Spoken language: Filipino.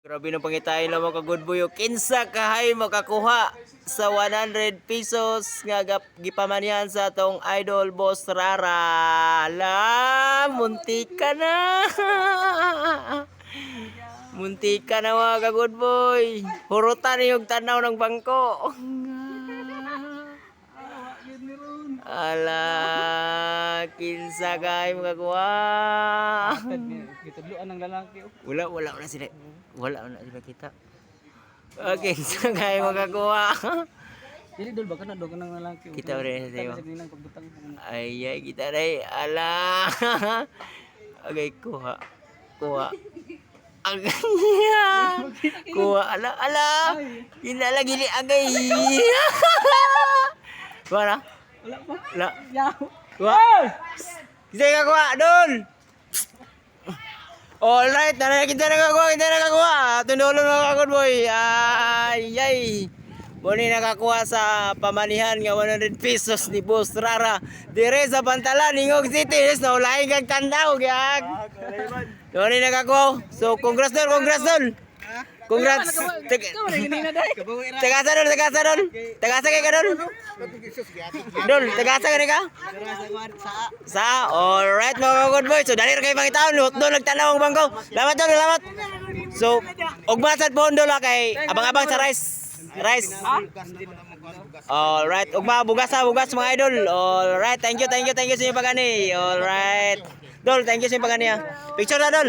Grabe na pangitahin lang mga good boy. Kinsa kahay makakuha sa 100 pesos nga gipamanyan sa tong idol boss Rara. La, muntik ka na. Muntik ka na mga good boy. Hurutan yung tanaw ng bangko. Ala, kinsa kahay makakuha. Gitudloan ng lalaki. Wala na sila. Wala na sila kita. Okay, so kaya makakuha. Dili dol ba kana do kanang lalaki. Kita rin sa iyo. Pagbutang. Ay, kita rin. Ala. Okay, kuha. Agay. Kuha. Ala. Kinala gili agay. Wala. Wala pa. Wala. Yaw. Kuha. Kita kuha doon. Alright, kita nakakuha. Tundulong mga good boy. Ay. Muni nakakuha sa pamanihan nga 100 pesos ni Boss Rara. Dire sa Pantalan, Ingog City. Na ulahin kang tandaw, gyag. Muni nakakuha. So, congrats dol. Congrats. Tagasa dol. Tagasa kay ka dol. Dol, tagasa ka ka? Sa, alright mga good boy. So, dali kayo mga taon. Lot doon, nagtanaw ang bangko. Salamat. So, ugmasad po doon kay abang-abang sa rice. Alright, bugas mga idol. Alright, thank you sa inyo pagani. Alright. Dol, thank you sa inyo pagani. Picture na dol.